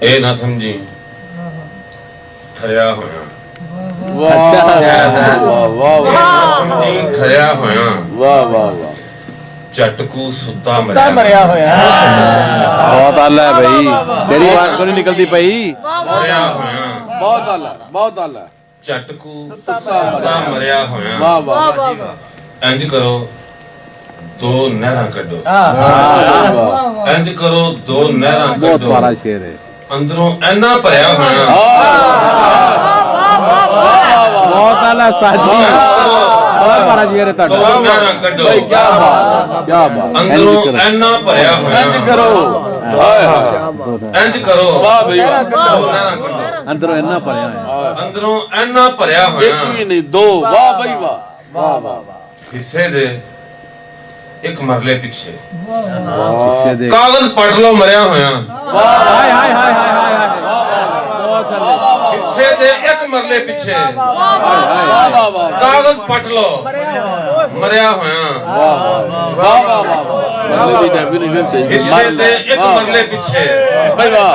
ਇਹ ਨਾ ਸਮਝੀ ਠਰਿਆ ਹੋਇਆ। ਵਾਹ ਵਾਹ ਸਮਝੀ ਠਰਿਆ ਹੋਇਆ। ਵਾਹ ਵਾਹ ਵਾਹ ਝਟਕੂ ਸੁੱਤਾ ਮਰਿਆ ਹੋਇਆ। ਬਹੁਤ ਆਲਾ ਹੈ ਭਾਈ, ਤੇਰੀ ਆਵਾਜ਼ ਕੋਈ ਨਹੀਂ ਨਿਕਲਦੀ ਪਈ। ਠਰਿਆ ਹੋਇਆ। ਬਹੁਤ ਆਲਾ, ਬਹੁਤ ਆਲਾ। ਝਟਕੂ ਸੁੱਤਾ ਮਰਿਆ ਹੋਇਆ। ਵਾਹ ਵਾਹ। ਇੰਜ ਕਰੋ ਦੋ ਨਹਿਰਾਂ ਕੱਢੋ। ਇੰਜ ਕਰੋ ਦੋ ਨਹਿਰਾਂ ਬਹੁਤ ਕੱਢੋ। ਵਾਲਾ ਸ਼ੇਰ ਹੈ। ਅੰਦਰੋਂ ਇੰਨਾ ਭਰਿਆ ਹੋਇਆ। ਬਹੁਤ ਆਲਾ ਸਾਜੀ, ਬਹੁਤ ਵਾਲਾ ਸ਼ੇਰ ਹੈ ਤੁਹਾਡਾ। ਦੋ ਨਹਿਰਾਂ ਕੱਢੋ। ਭਾਈ ਕੀ ਬਾਤ, ਕੀ ਬਾਤ। ਅੰਦਰੋਂ ਇੰਨਾ ਭਰਿਆ ਹੋਇਆ। ਇੰਜ ਕਰੋ, ਹਾਏ ਹਾਏ। ਇੰਜ ਕਰੋ ਵਾਹ ਬਈ ਵਾਹ। ਦੋ ਨਹਿਰਾਂ ਕੱਢੋ। ਅੰਦਰੋਂ ਇੰਨਾ ਭਰਿਆ ਹੈ। ਅੰਦਰੋਂ ਇੰਨਾ ਭਰਿਆ ਇੱਕ ਹੋਇਆ। ਵੀ ਨਹੀਂ, ਦੋ। ਵਾਹ ਬਈ ਵਾਹ, ਵਾਹ ਵਾਹ। ਹਿੱਸੇ ਦੇ ਇੱਕ ਮਰਲੇ ਪਿੱਛੇ ਕਿਸੇ ਦੇ ਕਾਗਜ਼ ਪੜ ਲਓ ਮਰਿਆ ਹੋਇਆ। ਹਾਏ ਹਾਏ ਹਾਏ ਹਾਏ ਹਾਏ। ਬਹੁਤ ਆਲਾ। ਹਿੱਸੇ ਦੇ ਇੱਕ ਮਰਲੇ ਪਿੱਛੇ ਹਾਏ ਹਾਏ ਵਾਹ ਵਾਹ ਕਾਗਜ਼ ਪਟ ਲਓ ਮਰਿਆ ਹੋਇਆ। ਵਾਹ ਵਾਹ ਵਾਹ। ਮਰਲੇ ਦੀ ਡੈਫੀਨੇਸ਼ਨ ਸਹੀ। ਹਿੱਸੇ ਦੇ ਇੱਕ ਮਰਲੇ ਪਿੱਛੇ ਭਾਈ ਵਾਹ।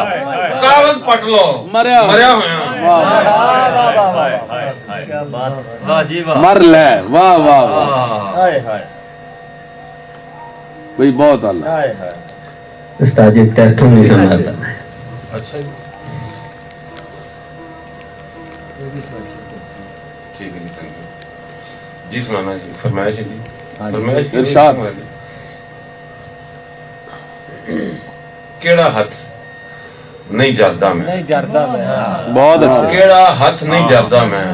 ਕਾਗਜ਼ ਪਟ ਲਓ ਮਰਿਆ ਹੋਇਆ। ਵਾਹ ਜੀ ਵਾਹ। ਮਰ ਲੈ। ਵਾਹ ਵਾਹ ਵਾਹ। ਹਾਏ ਹਾਏ ਭਾਈ ਬਹੁਤ ਆਲਾ। ਹਾਏ ਹਾਏ। उस्ताद जी तैथों नहीं संभालता। अच्छा जी ठीक है जी, थैंक यू जी। सुनाना जी, फरमाइश है जी। फरमाइश की इरशाद। केड़ा हथ नहीं जरदा मैं। नहीं जरदा मैं। बहुत अच्छे। केड़ा हथ नहीं जरदा मैं।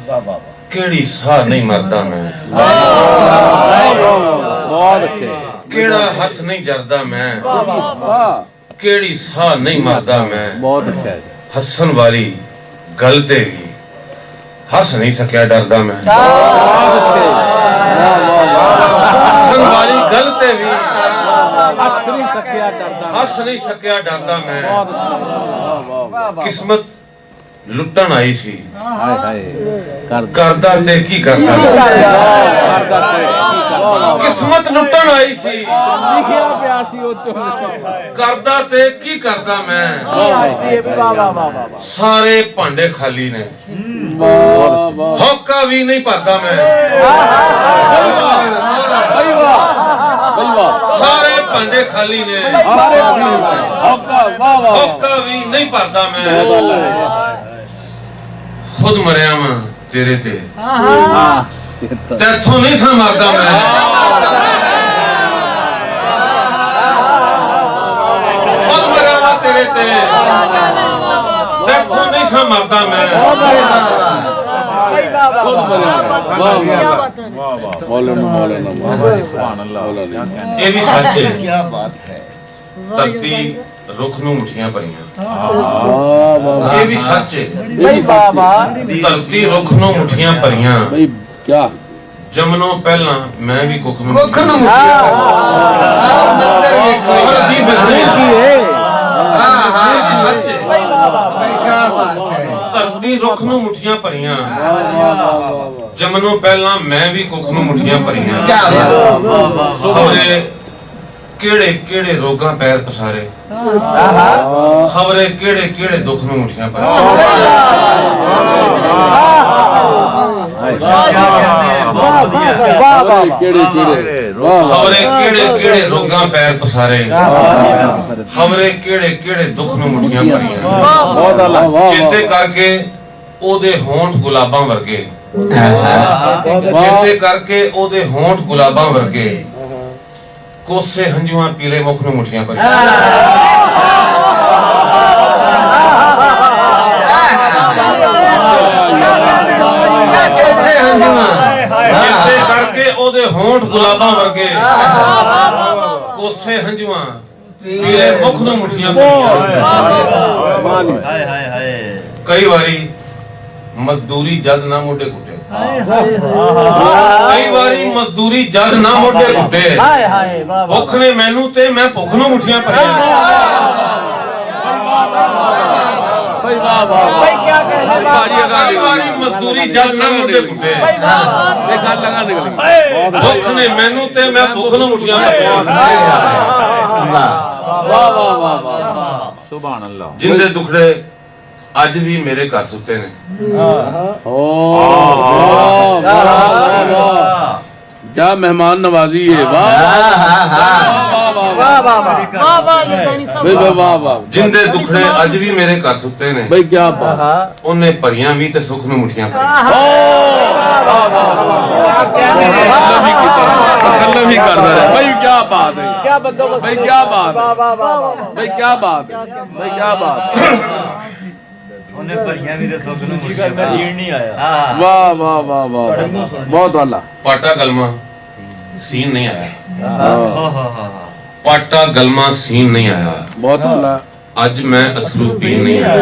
वाह वाह। केड़ी साह नहीं मरदा मैं। बहुत अच्छे। केड़ा हथ नहीं जरदा मैं। वाह, केड़ी साह नहीं मरदा मैं। बहुत अच्छा है। हसन वाली गल ते भी हस नहीं सकिया डरदा मैं। बहुत अच्छे। हसन वाली गल ते भी हंस नहीं सकिया डरदा। हस नहीं सकिया डरदा मैं। बहुत अच्छे। वाह वाह। किस्मत लुटन आई सी हाय हाय। करदा ते की करदा। करदा ते की करदा। किस्मत लुटन आई सी लिखिया पिया सी ओ तो। करदा ते की करदा मैं। वाह वाह वाह। सारे भांडे खाली ने वाह वाह। होका भी नहीं भरदा मैं। भाई वाह, भाई वाह। सारे भांडे खाली ने सारे हफ्ता। वाह वाह। होका भी नहीं भरदा मैं। बहुत आला है। खुद मरिया मैं तेरे ते हाँ। तैथों नहीं सा मरदा मैं। खुद मरिया मैं तेरे ते तैथों नहीं सा मरदा मैं। ये भी सच है। क्या बात है। धरती रुख नूं मुठियां भरियां। वाह ये भी सच है। वाह। धरती रुख नूं मुठियां भरियां। भाई क्या जमनों पहला मैं भी कुख नूं कुख नूं और दी फिरदे हां ये भी सच है। क्या बात है। धरती रुख नूं मुठियां भरियां। जमनों पहला मैं भी कुख नूं मुठियां भरियां। क्या बात। खबरे केड़े केड़े रोगां पैर पसारे। खबरे केड़े केड़े दुख नूं मुठियां भरियां। केड़े केड़े खबरे केड़े केड़े रोगां पैर पसारे। खबरे केड़े केड़े दुख नूं मुठियां भरियां। बहुत आला। चेते करके ओदे होंठ गुलाबां वर्गे। चेते करके ओदे होंठ गुलाबां वर्गे। कोसे हंजुआं पीले मुख नूं मुठियां भरियां। कैसे हंजुआ। चेते करके ओदे होंठ गुलाबां वर्गे। कोसे हंजुआं पीले मुख नूं मुठियां भरियां। हाय हाय हाय। कई बारी मजदूरी जद ना मोढे घुटे। कई बारी मजदूरी जद ना मोढे घुटे। भुख ने मैनू ते मैं भुख नूं मुठियां भरियां। कई बारी मजदूरी जद ना मोढे घुटे। भुख ने मैनू ते मैं भुख नूं मुठियां भरियां। वाह वाह वाह वाह। ਸੁਭਾਨ ਅੱਲਾਹ ਜਿੰਦੇ ਦੁਖੜੇ ਅੱਜ ਵੀ ਮੇਰੇ ਘਰ ਸੁੱਤੇ ਨੇ। क्या मेहमान नवाजी है वाह वाह वाह ਜਿੰਦੇ ਦੁਖੜੇ ਅੱਜ ਵੀ ਮੇਰੇ ਘਰ ਸੁੱਤੇ ਨੇ। भाई क्या बात ਉਹਨੇ ਭਰੀਆਂ ਵੀ ਤੇ ਸੁੱਖ ਨੂੰ ਮੁੱਠੀਆਂ ਭਰੀਆਂ। तकल्लुम ही कर रहा है भाई क्या बात है भाई क्या बात है भाई क्या बात है भाई क्या बात है ਉਹਨੇ ਭਰੀਆਂ ਵੀ ਤੇ ਸੁੱਖ ਨੂੰ ਮੁੱਠੀਆਂ ਮੈਂ ਜੀਣ ਨਹੀਂ ਆਇਆ वाह वाह वाह वाह बहुत वाला ਪਾਟਾ ਗਲਮਾ ਸੀਨ ਨਹੀਂ ਆਇਆ। ਓਹ ਪਾਟਾ ਗਲਮਾ ਸੀਨ ਨਹੀਂ ਆਇਆ। बहुत वाला ਅੱਜ ਮੈਂ ਅਥਰੂ ਪੀਣ ਨਹੀਂ ਆਇਆ।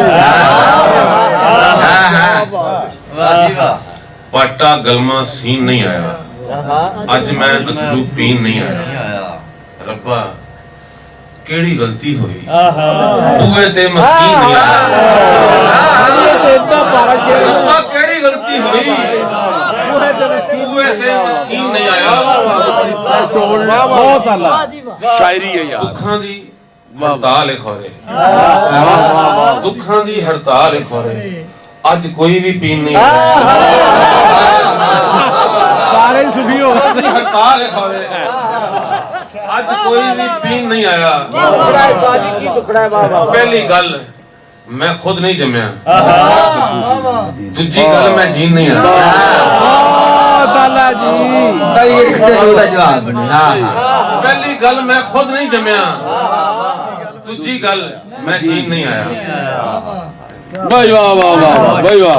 ਵਾਹ ਜੀ ਵਾਹ ਪਾਟਾ ਗਲਮਾ ਸੀਨ ਨਹੀਂ ਆਇਆ। ਅੱਜ ਮੈਂ ਅਥਰੂ ਪੀਣ ਨਹੀਂ ਆਇਆ। ਰੱਬਾ ਕਿਹੜੀ ਗਲਤੀ ਹੋਈ ਤੂਏ ਤੇ ਮਸਕੀਨ ਨਹੀਂ ਆਇਆ। ਰੱਬਾ ਕਿਹੜੀ ਗਲਤੀ ਹੋਈ ਤੂਏ ਤੇ ਮਸਕੀਨ ਨਹੀਂ ਆਇਆ। बहुत वाला शायरी है यार ਦੁੱਖਾਂ ਦੀ ਹੜਤਾਲ ਹੈ ਖੋਰੇ। ਦੁੱਖਾਂ ਦੀ ਹੜਤਾਲ ਹੈ ਖੋਰੇ। ਅੱਜ ਕੋਈ ਵੀ ਪੀਣ ਨਹੀਂ ਆਇਆ। सारे सुखी हो ਦੁੱਖਾਂ ਦੀ ਹੜਤਾਲ ਹੈ ਖੋਰੇ। ਅੱਜ ਕੋਈ ਵੀ ਪੀਣ ਨਹੀਂ ਆਇਆ। ਪਹਿਲੀ ਗੱਲ ਮੈਂ ਖੁਦ ਨਹੀਂ ਜੰਮਿਆ। ਦੂਜੀ ਗੱਲ ਮੈਂ ਜੀਣ ਨਹੀਂ ਆਇਆ। ताला जी ਪਹਿਲੀ ਗੱਲ ਮੈਂ ਖੁਦ ਨਹੀਂ ਜੰਮਿਆ। ਦੂਜੀ ਗੱਲ ਮੈਂ ਜੀਣ ਨਹੀਂ ਆਇਆ। भाई वाह वाह वाह भाई वाह